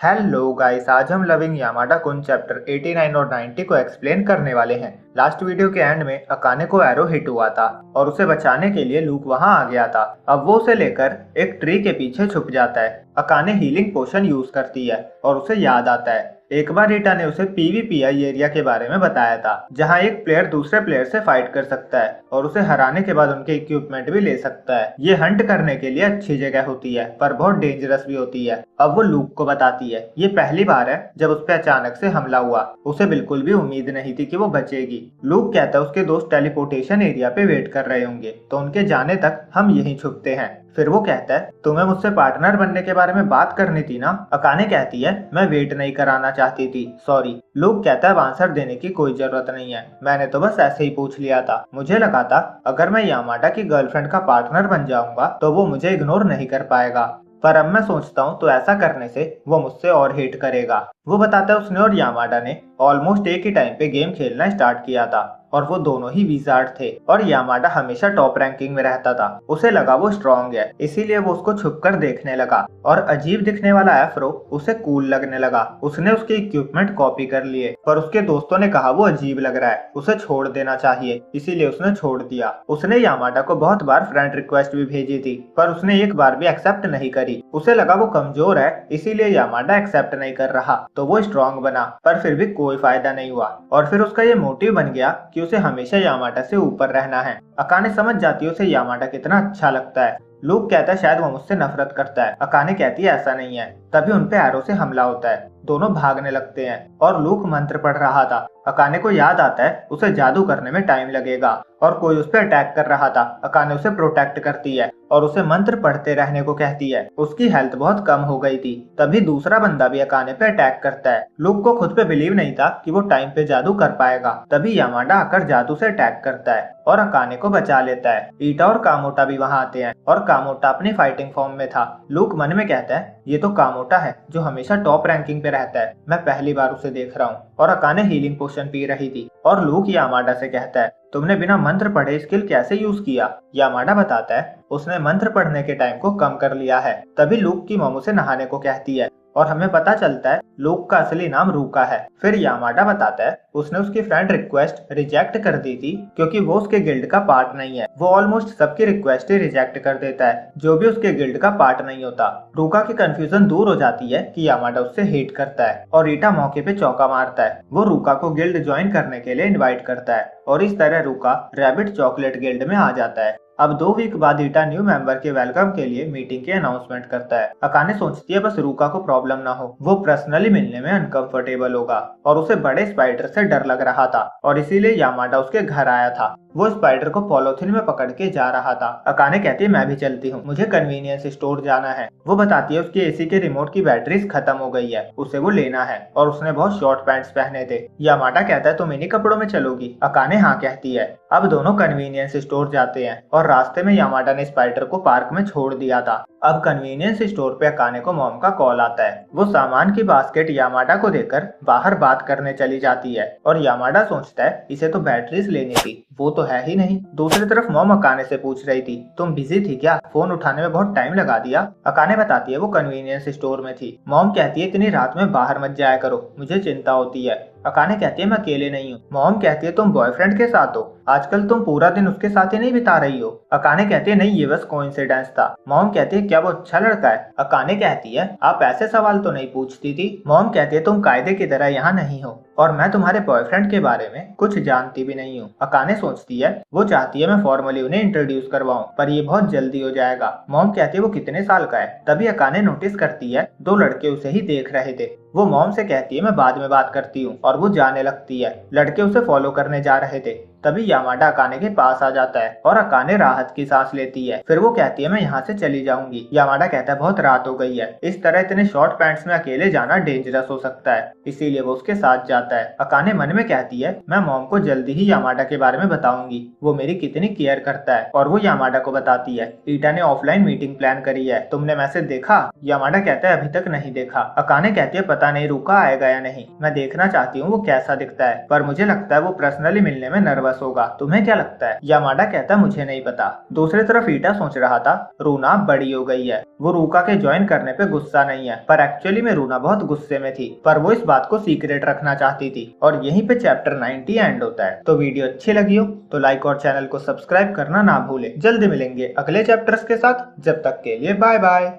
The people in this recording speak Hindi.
हेलो गाइस, आज हम लविंग यामाडा कुन चैप्टर 89 और 90 को एक्सप्लेन करने वाले हैं। लास्ट वीडियो के एंड में अकाने को एरो हिट हुआ था और उसे बचाने के लिए लूक वहां आ गया था। अब वो उसे लेकर एक ट्री के पीछे छुप जाता है। अकाने हीलिंग पोशन यूज करती है और उसे याद आता है एक बार रीटा ने उसे पीवीपीआई एरिया के बारे में बताया था, जहां एक प्लेयर दूसरे प्लेयर से फाइट कर सकता है और उसे हराने के बाद उनके इक्विपमेंट भी ले सकता है। ये हंट करने के लिए अच्छी जगह होती है पर बहुत डेंजरस भी होती है। अब वो लूक को बताती है। ये पहली बार है जब उस पर अचानक से हमला हुआ। उसे बिल्कुल भी उम्मीद नहीं थी कि वो बचेगी। लूक कहता है उसके दोस्त टेलीपोर्टेशन एरिया पे वेट कर रहे होंगे, तो उनके जाने तक हम यहीं छुपते हैं। फिर वो कहता है तुम्हें मुझसे पार्टनर बनने के बारे में बात करनी थी ना। अकाने कहती है मैं वेट नहीं कराना चाहती थी, सॉरी। लूक कहता है आंसर देने की कोई जरूरत नहीं है, मैंने तो बस ऐसे ही पूछ लिया था। मुझे लगा था अगर मैं यामाडा की गर्लफ्रेंड का पार्टनर बन जाऊंगा तो वो मुझे इग्नोर नहीं कर पाएगा, पर अब मैं सोचता हूँ तो ऐसा करने से वो मुझसे और हेट करेगा। वो बताता है उसने और यामाडा ने ऑलमोस्ट एक ही टाइम पे गेम खेलना स्टार्ट किया था और वो दोनों ही विजार्ड थे और यामाडा हमेशा टॉप रैंकिंग में रहता था। उसे लगा वो स्ट्रांग है, इसीलिए वो उसको छुपकर देखने लगा और अजीब दिखने वाला एफ्रो उसे कूल लगने लगा। उसने उसके इक्विपमेंट कॉपी कर लिए पर उसके दोस्तों ने कहा वो अजीब लग रहा है, उसे छोड़ देना चाहिए, इसीलिए उसने छोड़ दिया। उसने यामाडा को बहुत बार फ्रेंड रिक्वेस्ट भी भेजी थी पर उसने एक बार भी एक्सेप्ट नहीं करी। उसे लगा वो कमजोर है, इसीलिए यामाडा एक्सेप्ट नहीं कर रहा, तो वो स्ट्रांग बना, पर फिर भी कोई फायदा नहीं हुआ। और फिर उसका ये मोटिव बन गया कि उसे हमेशा यामाडा से ऊपर रहना है। अकाने समझ जाती है उसे यामाडा कितना अच्छा लगता है। लूक कहता है शायद वो मुझसे नफरत करता है। अकाने कहती है ऐसा नहीं है। तभी उनपे एरो से हमला होता है, दोनों भागने लगते हैं और लूक मंत्र पढ़ रहा था। अकाने को याद आता है उसे जादू करने में टाइम लगेगा और कोई उस पर अटैक कर रहा था। अकाने उसे प्रोटेक्ट करती है और उसे मंत्र पढ़ते रहने को कहती है। उसकी हेल्थ बहुत कम हो गई थी। तभी दूसरा बंदा भी अकाने पे अटैक करता है। लूक को खुद पे बिलीव नहीं था कि वो टाइम पे जादू कर पाएगा। तभी यामाडा आकर जादू से अटैक करता है और अकाने को बचा लेता है। ईटा और कामोटा भी वहाँ आते हैं और कामोटा अपनी फाइटिंग फॉर्म में था। लूक मन में कहता है ये तो कामोटा है जो हमेशा टॉप रैंकिंग पे रहता है, मैं पहली बार उसे देख रहा हूँ। और अकाने हीलिंग पोशन पी रही थी और लूक यामाडा से कहता है तुमने बिना मंत्र पढ़े स्किल कैसे यूज किया। यामाडा बताता है उसने मंत्र पढ़ने के टाइम को कम कर लिया है। तभी लूक की मॉम उसे नहाने को कहती है और हमें पता चलता है लूक का असली नाम रूका है। फिर यामाडा बताता है उसने उसकी फ्रेंड रिक्वेस्ट रिजेक्ट कर दी थी क्योंकि वो उसके गिल्ड का पार्ट नहीं है। वो ऑलमोस्ट सबकी रिक्वेस्ट ही रिजेक्ट कर देता है जो भी उसके गिल्ड का पार्ट नहीं होता। रूका की कंफ्यूजन दूर हो जाती है कि यामाडा उससे हेट करता है और रीटा मौके पे चौका मारता है। वो रूका को गिल्ड ज्वाइन करने के लिए इनवाइट करता है और इस तरह रूका रैबिट चॉकलेट गिल्ड में आ जाता है। अब 2 वीक बाद ईटा न्यू मेंबर के वेलकम के लिए मीटिंग के अनाउंसमेंट करता है। अकाने सोचती है बस रूका को प्रॉब्लम ना हो, वो पर्सनली मिलने में अनकंफर्टेबल होगा और उसे बड़े स्पाइडर से डर लग रहा था और इसीलिए यामाडा उसके घर आया था। वो स्पाइडर को पॉलिथीन में पकड़ के जा रहा था। अकाने कहती है मैं भी चलती हूँ, मुझे कन्वीनियंस स्टोर जाना है। वो बताती है उसके एसी के रिमोट की बैटरीज खत्म हो गई है, उसे वो लेना है और उसने बहुत शॉर्ट पैंट्स पहने थे। यामाडा कहता है तुम इन्हीं कपड़ों में चलोगी। अकाने हाँ कहती है। अब दोनों कन्वीनियंस स्टोर जाते हैं और रास्ते में यामाडा ने स्पाइडर को पार्क में छोड़ दिया था। अब कन्वीनियंस स्टोर पे अकाने को मॉम का कॉल आता है। वो सामान की बास्केट यामाडा को देकर बाहर बात करने चली जाती है और यामाडा सोचता है इसे तो बैटरीज लेनी थी, वो तो है ही नहीं। दूसरी तरफ मॉम अकाने से पूछ रही थी तुम बिजी थी क्या, फोन उठाने में बहुत टाइम लगा दिया। अकाने बताती है वो कन्वीनियंस स्टोर में थी। मॉम कहती है इतनी रात में बाहर मत जाया करो, मुझे चिंता होती है। अकाने कहती है मैं अकेले नहीं हूँ। मॉम कहती है तुम बॉयफ्रेंड के साथ हो, आजकल तुम पूरा दिन उसके साथ ही नहीं बिता रही हो। अकाने कहती है नहीं ये बस कोइंसिडेंस था। मॉम कहती है क्या वो अच्छा लड़का है। अकाने कहती है आप ऐसे सवाल तो नहीं पूछती थी। मॉम कहती है तुम कायदे की तरह यहाँ नहीं हो और मैं तुम्हारे बॉयफ्रेंड के बारे में कुछ जानती भी नहीं हूँ। अकाने सोचती है वो चाहती है मैं फॉर्मली उन्हें इंट्रोड्यूस करवाऊं पर ये बहुत जल्दी हो जाएगा। मॉम कहती है वो कितने साल का है। तभी अकाने नोटिस करती है 2 लड़के उसे ही देख रहे थे। वो मॉम से कहती है मैं बाद में बात करती हूँ और वो जाने लगती है। लड़के उसे फॉलो करने जा रहे थे। तभी यामाडा अकाने के पास आ जाता है और अकाने राहत की सांस लेती है। फिर वो कहती है मैं यहाँ से चली जाऊंगी। यामाडा कहता है बहुत रात हो गई है, इस तरह इतने शॉर्ट पैंट्स में अकेले जाना डेंजरस हो सकता है, इसीलिए वो उसके साथ जाता है। अकाने मन में कहती है मैं मॉम को जल्दी ही यामाडा के बारे में बताऊंगी, वो मेरी कितनी केयर करता है। और वो यामाडा को बताती है ईटा ने ऑफलाइन मीटिंग प्लान करी है, तुमने मैसेज देखा। यामाडा कहता है अभी तक नहीं देखा। अकाने कहती है पता नहीं रूका आएगा या नहीं, मैं देखना चाहती हूँ वो कैसा दिखता है, पर मुझे लगता है वो पर्सनली मिलने में नर्वस फेमस होगा। तुम्हें क्या लगता है? यामाडा कहता मुझे नहीं पता। दूसरी तरफ ईटा सोच रहा था रूना बड़ी हो गई है, वो रूका के ज्वाइन करने पे गुस्सा नहीं है, पर एक्चुअली में रूना बहुत गुस्से में थी, पर वो इस बात को सीक्रेट रखना चाहती थी। और यहीं पे चैप्टर 90 एंड होता है। तो वीडियो अच्छी लगी हो तो लाइक और चैनल को सब्सक्राइब करना ना भूले। जल्दी मिलेंगे अगले चैप्टर्स के साथ, जब तक के लिए बाय बाय।